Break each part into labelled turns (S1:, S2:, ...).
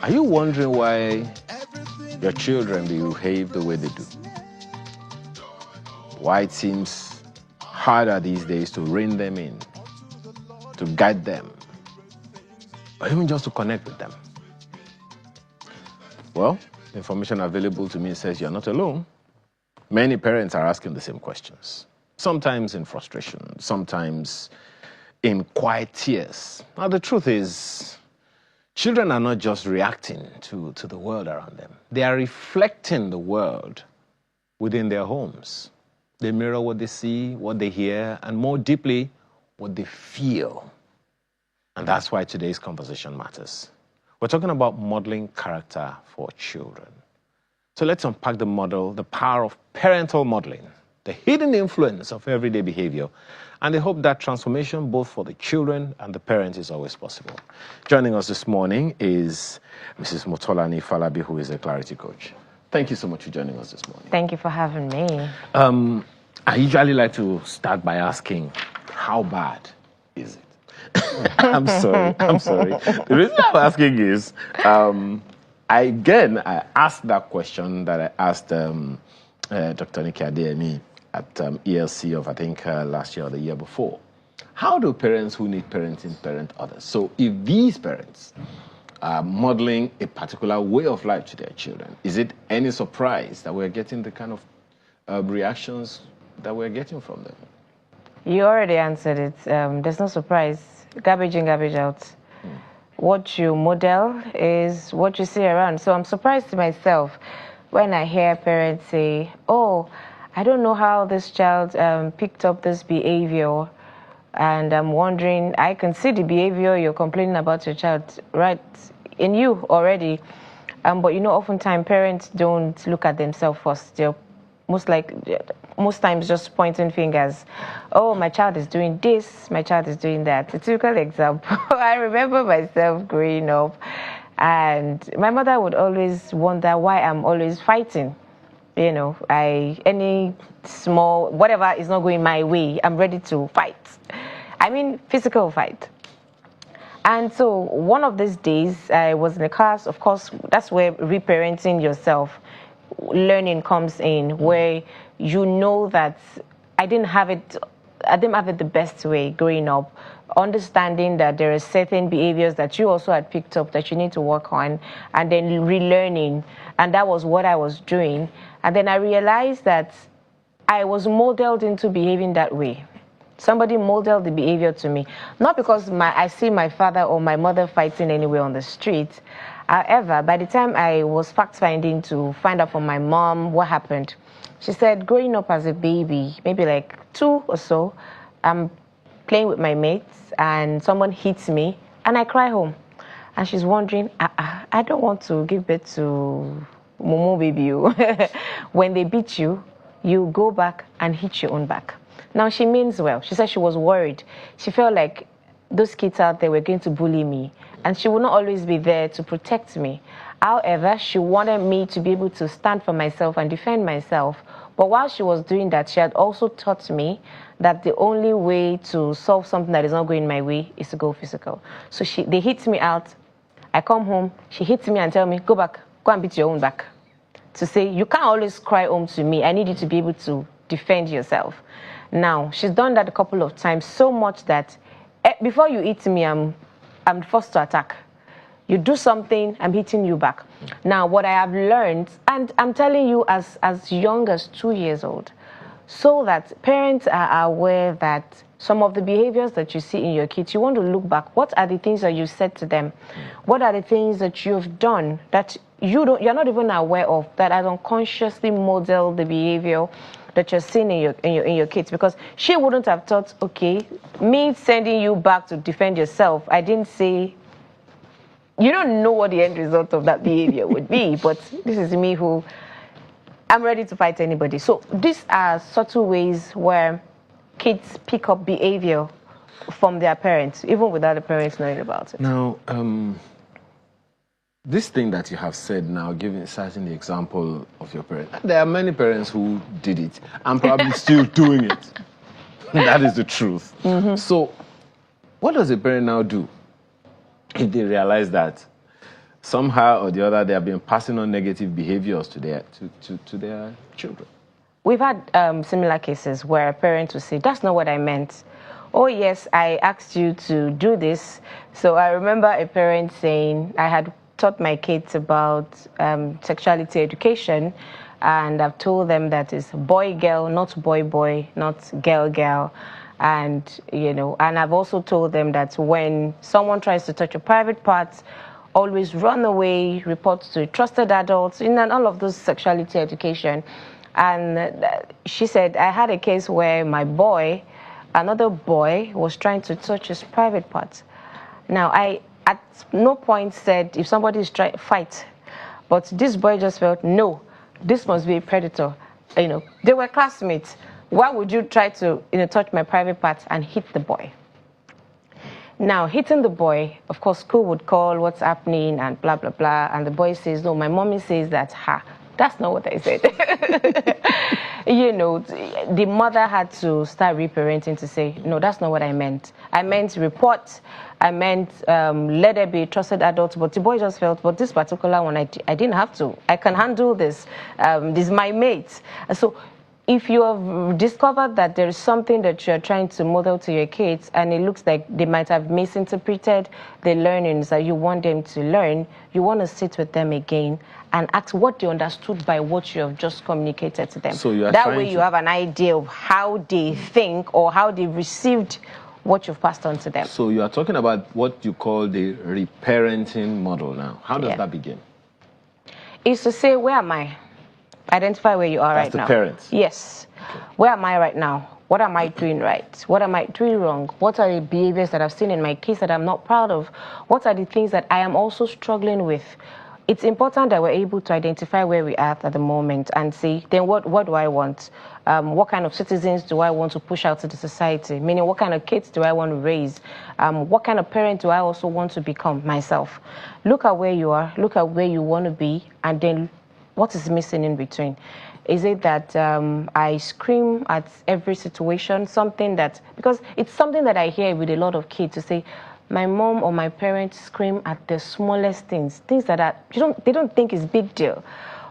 S1: Are you wondering why your children behave the way they do? Why it seems harder these days to rein them in, to guide them, or even just to connect with them? Well, the information available to me says you're not alone. Many parents are asking the same questions, sometimes in frustration, sometimes in quiet tears. Now, the truth is, children are not just reacting to the world around them. They are reflecting the world within their homes. They mirror what they see, what they hear, and more deeply, what they feel. And that's why today's conversation matters. We're talking about modeling character for children. So let's unpack the model, the power of parental modeling, the hidden influence of everyday behavior, and the hope that transformation both for the children and the parents is always possible. Joining us this morning is Mrs. Motolani Falabi, who is a clarity coach. Thank you so much for joining us this morning.
S2: Thank you for having me.
S1: I usually like to start by asking, how bad is it? I'm sorry. The reason I'm asking is, I asked that question that I asked Dr. Nike Adeyemi at ELC of, I think, last year or the year before. How do parents who need parenting parent others? So if these parents are modeling a particular way of life to their children, is it any surprise that we're getting the kind of reactions that we're getting from them?
S2: You already answered it. There's no surprise. Garbage in, garbage out. What you model is what you see around. So I'm surprised to myself when I hear parents say, oh, I don't know how this child picked up this behavior. And I'm wondering, I can see the behavior you're complaining about your child right in you already. But you know, oftentimes parents don't look at themselves first. They're most times just pointing fingers. Oh, my child is doing this, my child is doing that. A typical example, I remember myself growing up, and my mother would always wonder why I'm always fighting. You know, any small, whatever is not going my way, I'm ready to fight. I mean, physical fight. And so one of these days, I was in a class, of course, that's where reparenting yourself, learning comes in, where you know that I didn't have it the best way growing up, understanding that there are certain behaviors that you also had picked up that you need to work on, and then relearning. And that was what I was doing. And then I realized that I was modeled into behaving that way. Somebody modeled the behavior to me, not because I see my father or my mother fighting anywhere on the street. However, by the time I was fact-finding to find out from my mom what happened, she said, growing up as a baby, maybe like 2 or so, I'm playing with my mates and someone hits me and I cry home. And she's wondering, I don't want to give birth to Momo baby. When they beat you, you go back and hit your own back. Now, she means well. She said she was worried. She felt like those kids out there were going to bully me, and she would not always be there to protect me. However, she wanted me to be able to stand for myself and defend myself. But while she was doing that, she had also taught me that the only way to solve something that is not going my way is to go physical. So they hit me out. I come home, she hits me and tell me, go back, go and beat your own back. To say, you can't always cry home to me. I need you to be able to defend yourself. Now, she's done that a couple of times, so much that before you hit me, I'm forced to attack. You do something, I'm hitting you back. Now, what I have learned, and I'm telling you as young as 2 years old, so that parents are aware that some of the behaviors that you see in your kids, you want to look back. What are the things that you said to them? What are the things that you've done that you're not even aware of, that has unconsciously modeled the behavior that you're seeing in your kids? Because she wouldn't have thought, okay, me sending you back to defend yourself, I didn't say, you don't know what the end result of that behavior would be, but this is me who, I'm ready to fight anybody. So these are subtle ways where kids pick up behavior from their parents, even without the parents knowing about it.
S1: Now, this thing that you have said now, citing the example of your parents, there are many parents who did it and probably still doing it. That is the truth. Mm-hmm. So what does a parent now do if they realize that somehow or the other, they have been passing on negative behaviors to their children.
S2: We've had similar cases where a parent will say, that's not what I meant. Oh, yes, I asked you to do this. So I remember a parent saying, I had taught my kids about sexuality education, and I've told them that it's boy, girl, not boy, boy, not girl, girl. And, you know, and I've also told them that when someone tries to touch your private parts, always run away, report to trusted adults, and all of those sexuality education. And she said, I had a case where my boy, another boy, was trying to touch his private parts. Now, I at no point said if somebody is trying to fight, but this boy just felt, no, this must be a predator. You know, they were classmates. Why would you try to, you know, touch my private parts and hit the boy? Now, hitting the boy, of course, school would call what's happening and blah, blah, blah. And the boy says, no, my mommy says that, that's not what I said. You know, the mother had to start reparenting to say, no, that's not what I meant. I meant report. I meant let there be trusted adults. But the boy just felt, but this particular one, I didn't have to. I can handle this. This is my mate. So if you have discovered that there is something that you're trying to model to your kids and it looks like they might have misinterpreted the learnings that you want them to learn, you want to sit with them again and ask what they understood by what you have just communicated to them.
S1: So you are
S2: that way you have an idea of how they think or how they received what you've passed on to them.
S1: So you are talking about what you call the reparenting model now. How does that begin?
S2: It's to say, where am I? Identify where you are right now.
S1: That's the parents?
S2: Yes. Okay. Where am I right now? What am I doing right? What am I doing wrong? What are the behaviors that I've seen in my kids that I'm not proud of? What are the things that I am also struggling with? It's important that we're able to identify where we are at the moment and see, then what do I want? What kind of citizens do I want to push out to the society? Meaning, what kind of kids do I want to raise? What kind of parent do I also want to become myself? Look at where you are, look at where you want to be, and then what is missing in between? Is it that I scream at every situation, something that, because it's something that I hear with a lot of kids to say, my mom or my parents scream at the smallest things that are, they don't think is big deal.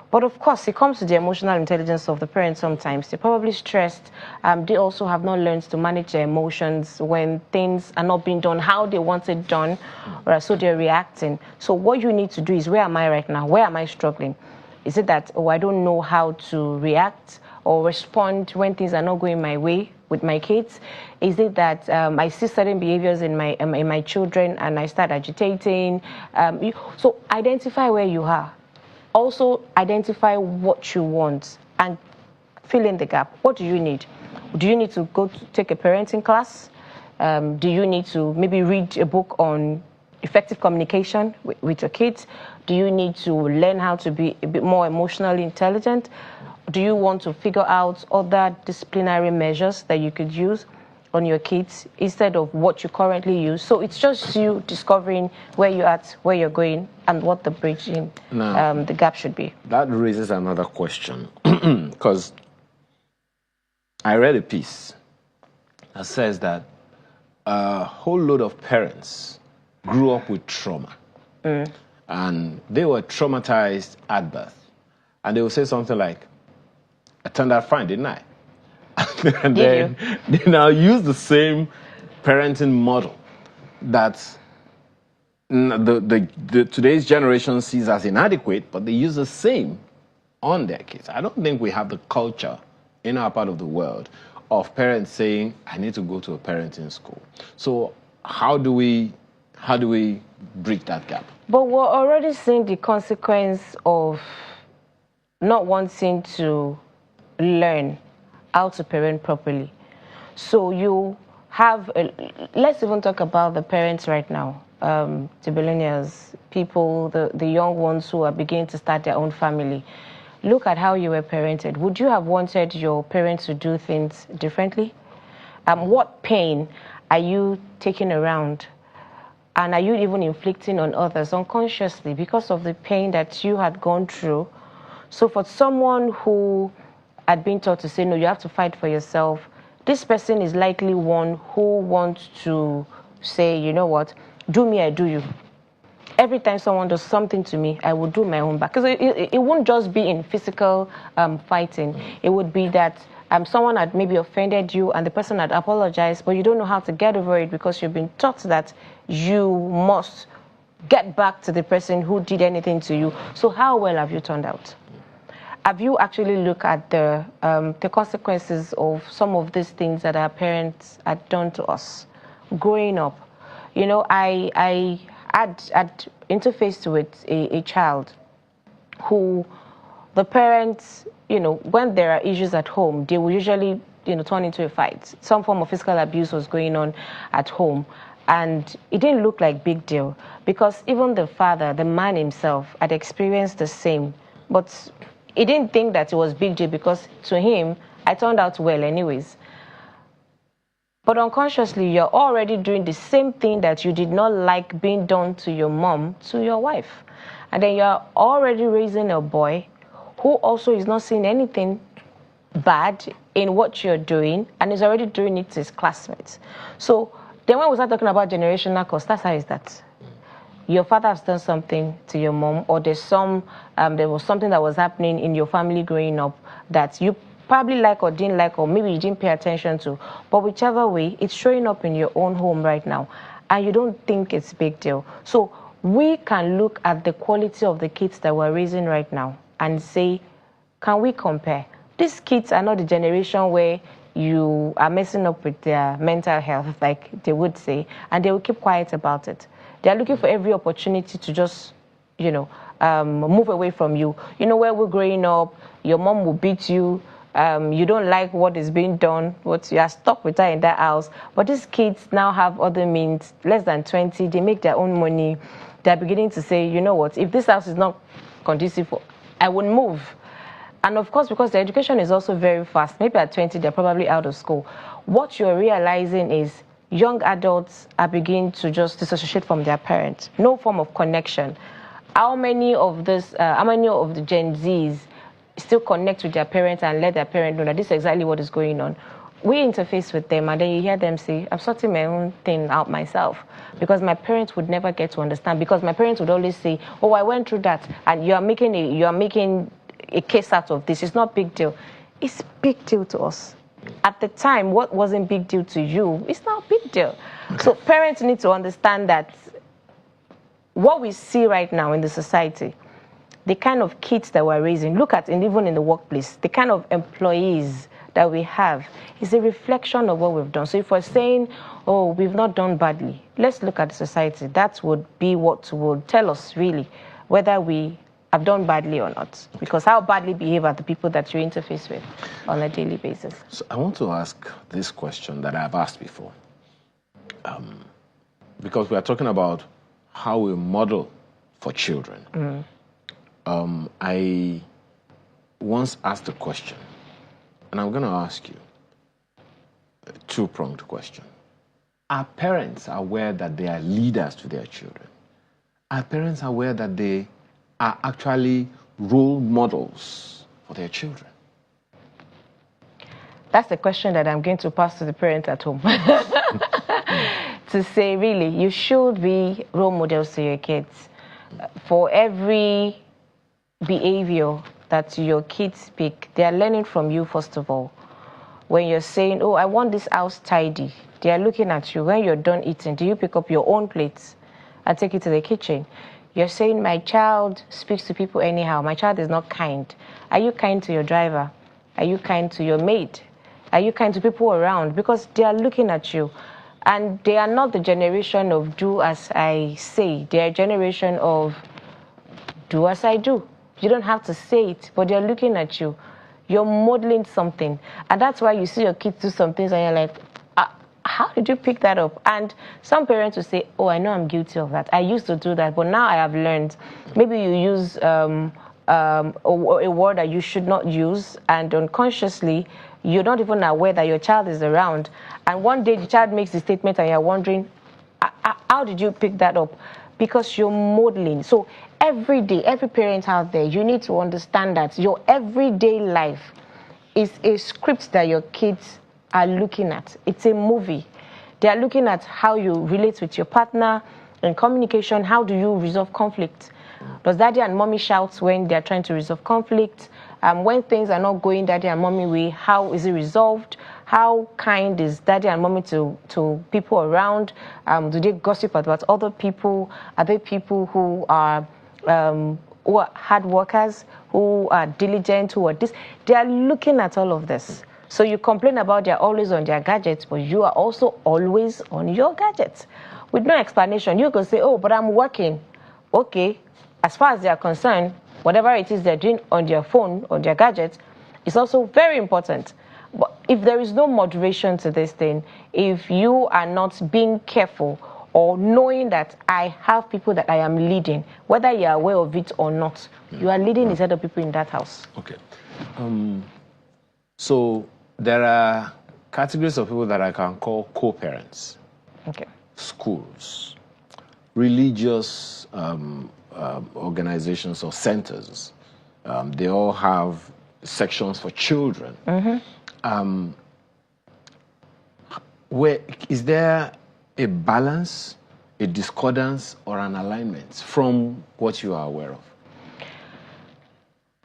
S2: But of course, it comes to the emotional intelligence of the parents sometimes. They're probably stressed. They also have not learned to manage their emotions when things are not being done how they want it done, so they're reacting. So what you need to do is, where am I right now? Where am I struggling? Is it that, I don't know how to react or respond when things are not going my way with my kids? Is it that I see certain behaviors in my children and I start agitating? So identify where you are. Also identify what you want and fill in the gap. What do you need? Do you need to go to take a parenting class? Do you need to maybe read a book on effective communication with your kids? Do you need to learn how to be a bit more emotionally intelligent? Do you want to figure out other disciplinary measures that you could use on your kids instead of what you currently use? So it's just you discovering where you're at, where you're going, and what the bridging, the gap should be.
S1: That raises another question, because I read a piece that says that a whole load of parents grew up with trauma. And they were traumatized at birth. And they would say something like, I turned out fine, didn't I? And then they now use the same parenting model that today's generation sees as inadequate, but they use the same on their kids. I don't think we have the culture in our part of the world of parents saying, I need to go to a parenting school. So how do we bridge that gap?
S2: But we're already seeing the consequence of not wanting to learn how to parent properly. So you have, let's even talk about the parents right now, the millennials, people, the young ones who are beginning to start their own family. Look at how you were parented. Would you have wanted your parents to do things differently? What pain are you taking around? And are you even inflicting on others unconsciously because of the pain that you had gone through? So for someone who had been taught to say, no, you have to fight for yourself, this person is likely one who wants to say, you know what, do me, I do you. every time someone does something to me, I will do my own back. Because it won't just be in physical fighting. It would be that someone had maybe offended you and the person had apologized, but you don't know how to get over it because you've been taught that you must get back to the person who did anything to you. So how well have you turned out? Have you actually looked at the consequences of some of these things that our parents had done to us growing up? You know, I had interfaced with a child who the parents, you know, when there are issues at home, they will usually, you know, turn into a fight. Some form of physical abuse was going on at home. And it didn't look like big deal because even the father, the man himself, had experienced the same. But he didn't think that it was big deal because to him, I turned out well anyways. But unconsciously, you're already doing the same thing that you did not like being done to your mom, to your wife. And then you're already raising a boy who also is not seeing anything bad in what you're doing and is already doing it to his classmates. So then when we start talking about generational cost, that's how is that? Your father has done something to your mom, or there was something that was happening in your family growing up that you probably like or didn't like, or maybe you didn't pay attention to. But whichever way, it's showing up in your own home right now, and you don't think it's a big deal. So we can look at the quality of the kids that we're raising right now and say, can we compare? These kids are not the generation where you are messing up with their mental health, like they would say, and they will keep quiet about it. They are looking for every opportunity to just, you know, move away from you. You know, where we're growing up, your mom will beat you. You don't like what is being done, but you are stuck with her in that house. But these kids now have other means, less than 20. They make their own money. They're beginning to say, you know what, if this house is not conducive, I would move. And of course, because the education is also very fast, maybe at 20, they're probably out of school. What you're realizing is young adults are beginning to just disassociate from their parents. No form of connection. How many of the Gen Zs still connect with their parents and let their parents know that this is exactly what is going on? We interface with them and then you hear them say, I'm sorting my own thing out myself because my parents would never get to understand, because my parents would always say, oh, I went through that and you are making a case out of this. It's not big deal. It's big deal to us. At the time, what wasn't big deal to you, it's not a big deal. Okay. So parents need to understand that what we see right now in the society, the kind of kids that we're raising, look at, and even in the workplace, the kind of employees that we have is a reflection of what we've done. So if we're saying, oh, we've not done badly, let's look at the society. That would be what would tell us really whether we have done badly or not. Because how badly behave are the people that you interface with on a daily basis?
S1: So I want to ask this question that I've asked before. Because we are talking about how we model for children. I once asked a question, and I'm going to ask you a two-pronged question. Are parents aware that they are leaders to their children? Are parents aware that they are actually role models for their children?
S2: That's the question that I'm going to pass to the parents at home. To say, really, you should be role models to your kids. For every behavior that your kids pick, they are learning from you, first of all. When you're saying, oh, I want this house tidy, they are looking at you. When you're done eating, do you pick up your own plates and take it to the kitchen? You're saying, my child speaks to people anyhow. My child is not kind. Are you kind to your driver? Are you kind to your maid? Are you kind to people around? Because they are looking at you. And they are not the generation of do as I say. They are a generation of do as I do. You don't have to say it, but they're looking at you. You're modeling something. And that's why you see your kids do some things and you're like, how did you pick that up? And some parents will say, oh, I know I'm guilty of that. I used to do that, but now I have learned. Maybe you use a word that you should not use, and unconsciously, you're not even aware that your child is around. And one day the child makes the statement and you're wondering, how did you pick that up? Because you're modeling. So every day, every parent out there, you need to understand that your everyday life is a script that your kids are looking at. It's a movie. They are looking at how you relate with your partner, In communication, how do you resolve conflict? Does daddy and mommy shout when they're trying to resolve conflict? When things are not going daddy and mommy way, how is it resolved? How kind is daddy and mommy to people around? Do they gossip about other people? Are they people who are hard workers, who are diligent, who are this? They are looking at all of this. So you complain about they're always on their gadgets, but you are also always on your gadgets. With no explanation, you can say, oh, but I'm working. Okay, as far as they are concerned, whatever it is they're doing on their phone, on their gadgets, is also very important. But if there is no moderation to this thing, if you are not being careful or knowing that I have people that I am leading, whether you are aware of it or not, you are leading a set of people in that house.
S1: Okay. So there are categories of people that I can call co-parents.
S2: Okay.
S1: Schools, religious organizations or centers. They all have sections for children. Where is there a balance, a discordance, or an alignment from what you are aware of?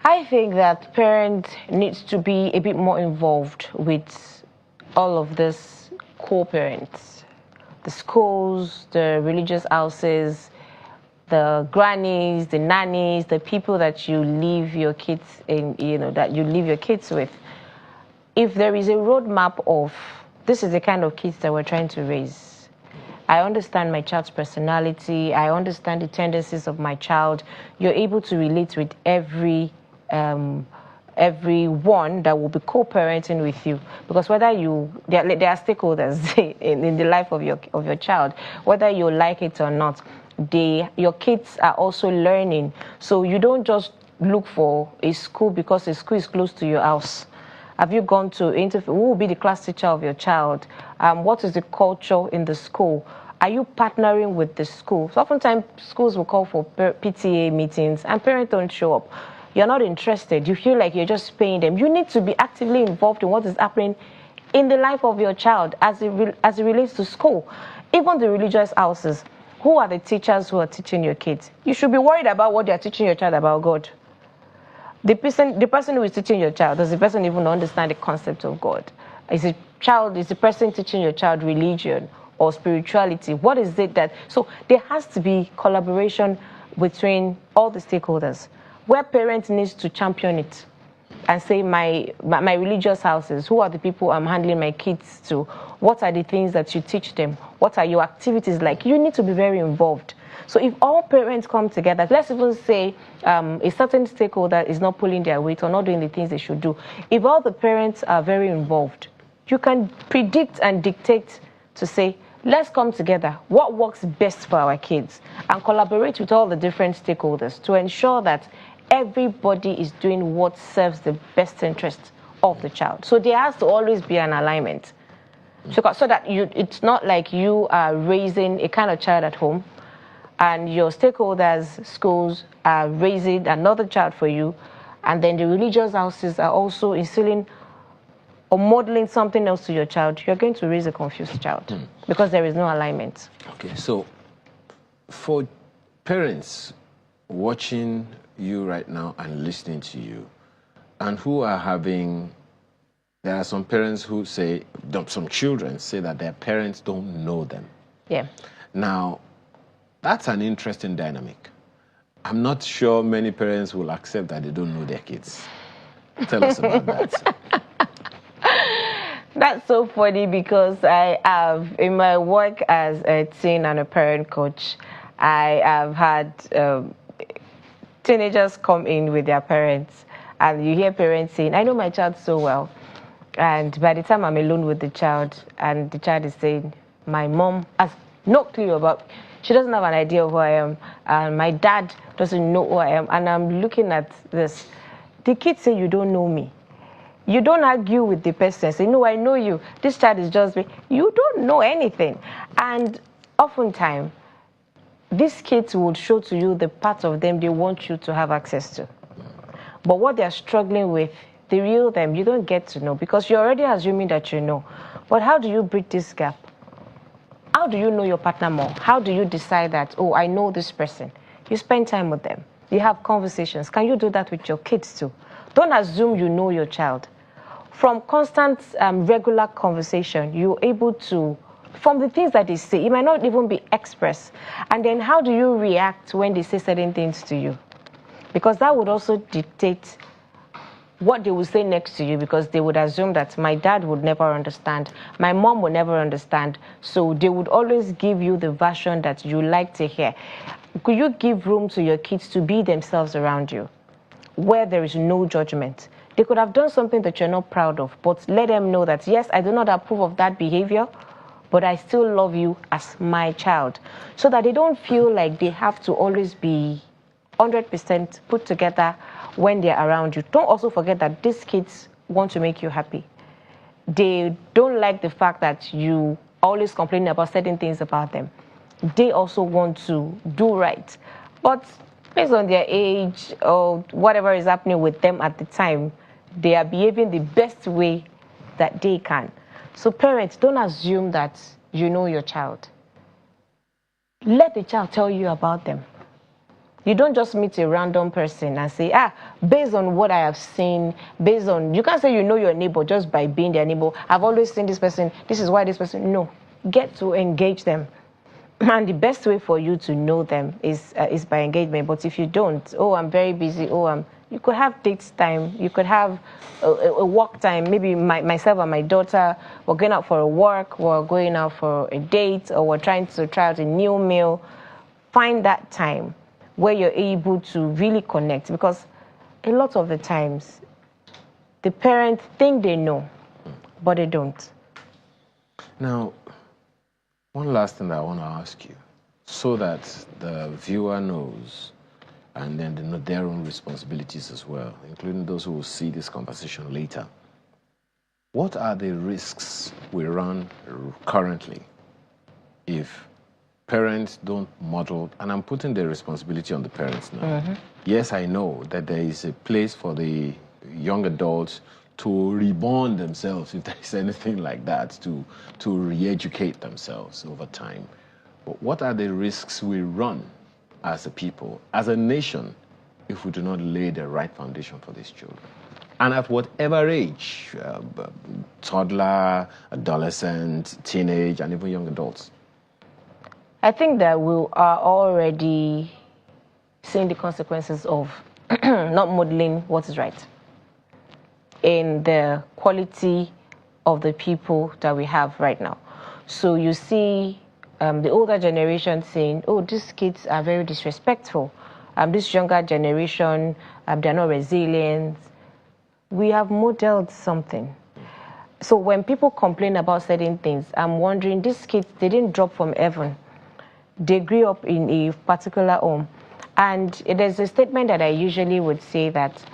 S2: I think that parents need to be a bit more involved with all of this co-parents. The schools, the religious houses, the grannies, the nannies, the people that you leave your kids in, that you leave your kids with. If there is a roadmap of this is the kind of kids that we're trying to raise. I understand my child's personality. I understand the tendencies of my child. You're able to relate with everyone that will be co-parenting with you, because whether they are stakeholders in the life of your child, whether you like it or not, your kids are also learning. So you don't just look for a school because a school is close to your house. Have you gone to interview? Who will be the class teacher of your child? What is the culture in the school? Are you partnering with the school? So oftentimes schools will call for PTA meetings and parents don't show up. You're not interested. You feel like you're just paying them. You need to be actively involved in what is happening in the life of your child as it relates to school. Even the religious houses. Who are the teachers who are teaching your kids? You should be worried about what they are teaching your child about God. The person who is teaching your child, does the person even understand the concept of God? Is the person teaching your child religion or spirituality? What is it that... So there has to be collaboration between all the stakeholders, where parents need to champion it and say, my religious houses, who are the people I'm handling my kids to? What are the things that you teach them? What are your activities like? You need to be very involved. So if all parents come together, let's even say a certain stakeholder is not pulling their weight or not doing the things they should do. If all the parents are very involved, you can predict and dictate to say, let's come together. What works best for our kids? And collaborate with all the different stakeholders to ensure that everybody is doing what serves the best interest of the child. So there has to always be an alignment. So that it's not like you are raising a kind of child at home and your stakeholders, schools, are raising another child for you, and then the religious houses are also instilling or modeling something else to your child. You're going to raise a confused child because there is no alignment. Okay,
S1: so for parents watching you right now and listening to you, and who are having... There are some parents who say, some children say that their parents don't know them.
S2: Yeah.
S1: Now, that's an interesting dynamic. I'm not sure many parents will accept that they don't know their kids. Tell us about that.
S2: That's so funny because I have, in my work as a teen and a parent coach, I have had teenagers come in with their parents, and you hear parents saying, I know my child so well. And by the time I'm alone with the child, and the child is saying, my mom has no clue about, she doesn't have an idea of who I am, and my dad doesn't know who I am, and I'm looking at this. The kids say, you don't know me. You don't argue with the person, say, no, I know you. This child is just me. You don't know anything. And oftentimes, these kids would show to you the part of them they want you to have access to. But what they're struggling with, the real them, you don't get to know because you're already assuming that you know. But how do you bridge this gap? How do you know your partner more? How do you decide that, oh, I know this person? You spend time with them. You have conversations. Can you do that with your kids too? Don't assume you know your child. From constant, regular conversation, you're able to, from the things that they say, it might not even be expressed. And then how do you react when they say certain things to you? Because that would also dictate what they will say next to you, because they would assume that my dad would never understand, my mom would never understand, so they would always give you the version that you like to hear. Could you give room to your kids to be themselves around you, where there is no judgment? They could have done something that you're not proud of, but let them know that, yes, I do not approve of that behavior, but I still love you as my child, so that they don't feel like they have to always be 100% put together when they're around you. Don't also forget that these kids want to make you happy. They don't like the fact that you always complaining about certain things about them. They also want to do right. But based on their age or whatever is happening with them at the time, they are behaving the best way that they can. So parents, don't assume that you know your child. Let the child tell you about them. You don't just meet a random person and say, based on what I have seen, based on, you can't say you know your neighbor just by being their neighbor. I've always seen this person, this is why this person, no. Get to engage them. And the best way for you to know them is by engagement. But if you don't, oh, I'm very busy, you could have date time, you could have a walk time. Maybe myself and my daughter, we're going out for a walk, we're going out for a date, or we're trying to try out a new meal. Find that time where you're able to really connect, because a lot of the times the parents think they know, but they don't.
S1: Now, one last thing that I want to ask you, so that the viewer knows, and then they know their own responsibilities as well, including those who will see this conversation later. What are the risks we run currently if parents don't model, and I'm putting the responsibility on the parents now. Mm-hmm. Yes, I know that there is a place for the young adults to reborn themselves, if there is anything like that, to re-educate themselves over time. But what are the risks we run as a people, as a nation, if we do not lay the right foundation for these children? And at whatever age, toddler, adolescent, teenage, and even young adults.
S2: I think that we are already seeing the consequences of not modeling what is right in the quality of the people that we have right now. So you see the older generation saying, oh, these kids are very disrespectful. This younger generation, they're not resilient. We have modeled something. So when people complain about certain things, I'm wondering, these kids, they didn't drop from heaven. They grew up in a particular home. And there's a statement that I usually would say that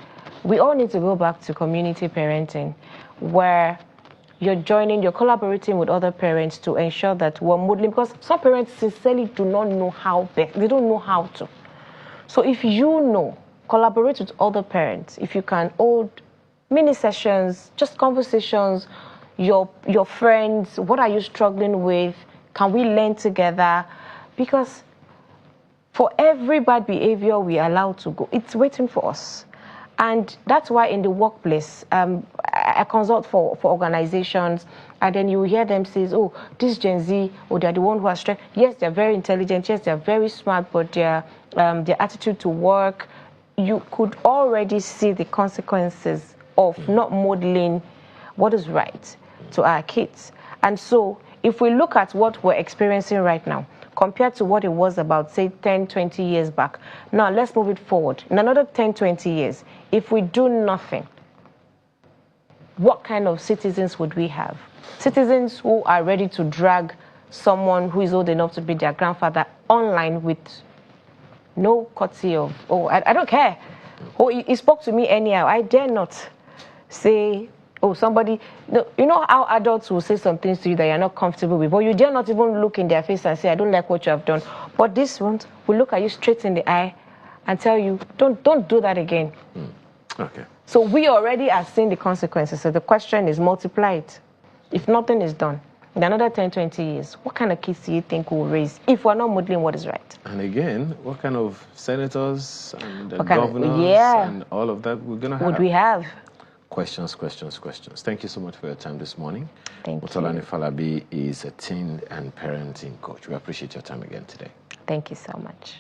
S2: we all need to go back to community parenting, where you're collaborating with other parents to ensure that we're modeling, because some parents sincerely do not know how best, they don't know how to. So if you know, collaborate with other parents. If you can hold mini sessions, just conversations, your friends, what are you struggling with? Can we learn together? Because for every bad behavior we allow to go, it's waiting for us. And that's why in the workplace, I consult for organizations, and then you hear them say, oh, this Gen Z, or they're the one who are stressed. Yes, they're very intelligent. Yes, they're very smart, but their attitude to work, you could already see the consequences of not modeling what is right to our kids. And so if we look at what we're experiencing right now, compared to what it was about, say, 10, 20 years back. Now, let's move it forward. In another 10, 20 years, if we do nothing, what kind of citizens would we have? Citizens who are ready to drag someone who is old enough to be their grandfather online with no courtesy of, oh, I don't care. Oh, he spoke to me anyhow. I dare not say, oh, somebody, no, you know how adults will say some things to you that you're not comfortable with, but you dare not even look in their face and say, I don't like what you have done. But this one will look at you straight in the eye and tell you, don't do that again.
S1: Okay.
S2: So we already are seeing the consequences. So the question is, multiply it. If nothing is done, In another 10, 20 years, what kind of kids do you think we'll raise if we're not modeling what is right?
S1: And again, what kind of senators and
S2: governors
S1: and all of that we're going to have?
S2: Would we have?
S1: Questions, questions, questions. Thank you so much for your time this morning.
S2: Thank
S1: Motolani
S2: you.
S1: Falabi is a teen and parenting coach. We appreciate your time again today.
S2: Thank you so much.